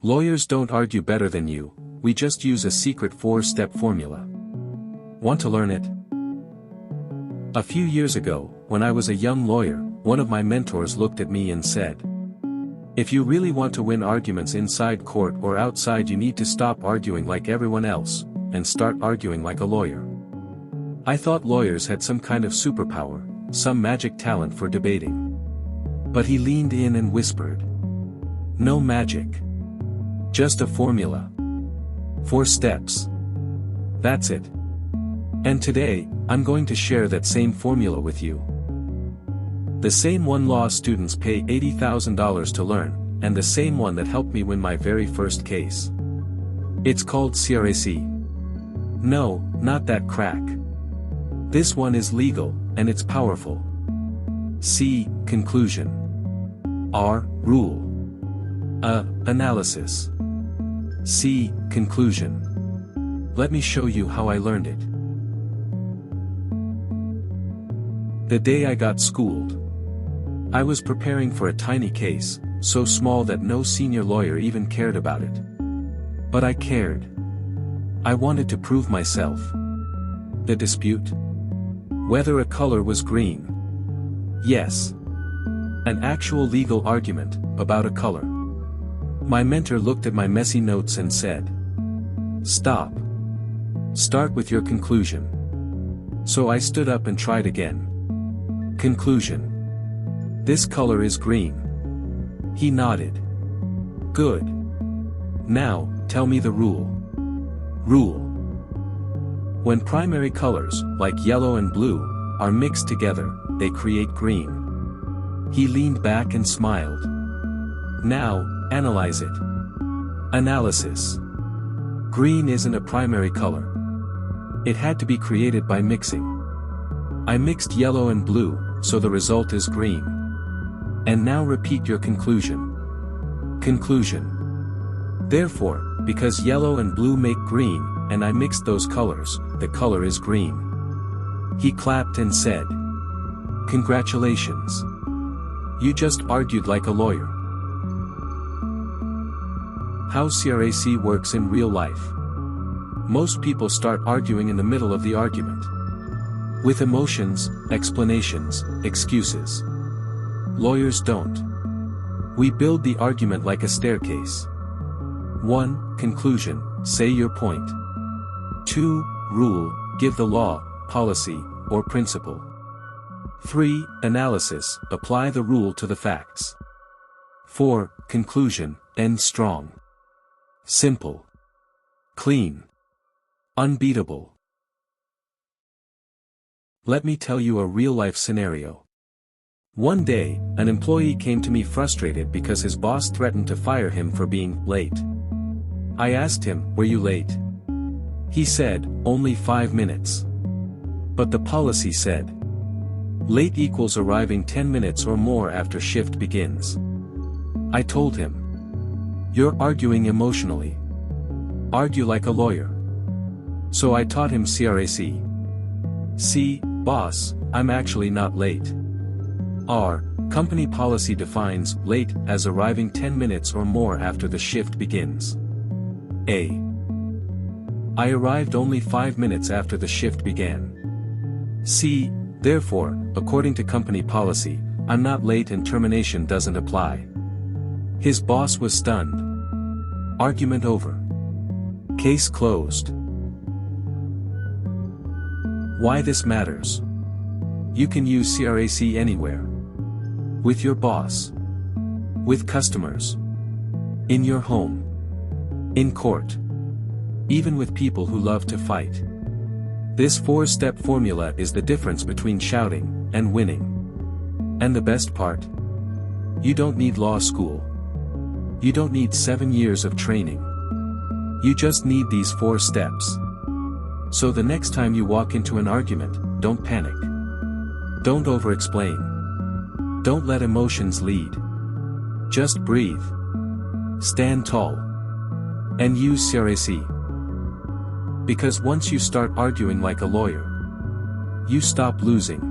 Lawyers don't argue better than you, we just use a secret 4-step formula. Want to learn it? A few years ago, when I was a young lawyer, one of my mentors looked at me and said, "If you really want to win arguments inside court or outside, you need to stop arguing like everyone else, and start arguing like a lawyer." I thought lawyers had some kind of superpower, some magic talent for debating. But he leaned in and whispered, "No magic. Just a formula. 4 steps. That's it." And today, I'm going to share that same formula with you. The same one law students pay $80,000 to learn, and the same one that helped me win my very first case. It's called CRAC. No, not that CRAC. This one is legal, and it's powerful. C. Conclusion. R. Rule. A. Analysis. C. Conclusion. Let me show you how I learned it. The day I got schooled. I was preparing for a tiny case, so small that no senior lawyer even cared about it. But I cared. I wanted to prove myself. The dispute? Whether a color was green. Yes. An actual legal argument, about a color. My mentor looked at my messy notes and said, "Stop. Start with your conclusion." So I stood up and tried again. Conclusion. This color is green. He nodded. Good. Now, tell me the rule. Rule. When primary colors, like yellow and blue, are mixed together, they create green. He leaned back and smiled. Now, analyze it. Analysis. Green isn't a primary color. It had to be created by mixing. I mixed yellow and blue, so the result is green. And now repeat your conclusion. Conclusion. Therefore, because yellow and blue make green, and I mixed those colors, the color is green. He clapped and said, "Congratulations. You just argued like a lawyer." How CRAC works in real life. Most people start arguing in the middle of the argument. With emotions, explanations, excuses. Lawyers don't. We build the argument like a staircase. 1. Conclusion, say your point. 2. Rule, give the law, policy, or principle. 3. Analysis, apply the rule to the facts. 4. Conclusion, end strong. Simple. Clean. Unbeatable. Let me tell you a real-life scenario. One day, an employee came to me frustrated because his boss threatened to fire him for being late. I asked him, "Were you late?" He said, "Only 5 minutes." But the policy said, late equals arriving 10 minutes or more after shift begins. I told him, "You're arguing emotionally. Argue like a lawyer." So I taught him CRAC. C. Boss, I'm actually not late. R. Company policy defines late as arriving 10 minutes or more after the shift begins. A. I arrived only 5 minutes after the shift began. C. Therefore, according to company policy, I'm not late and termination doesn't apply. His boss was stunned. Argument over. Case closed. Why this matters? You can use CRAC anywhere. With your boss. With customers. In your home. In court. Even with people who love to fight. This 4-step formula is the difference between shouting and winning. And the best part? You don't need law school. You don't need 7 years of training. You just need these 4 steps. So the next time you walk into an argument, don't panic. Don't over-explain. Don't let emotions lead. Just breathe. Stand tall. And use CRAC. Because once you start arguing like a lawyer, you stop losing.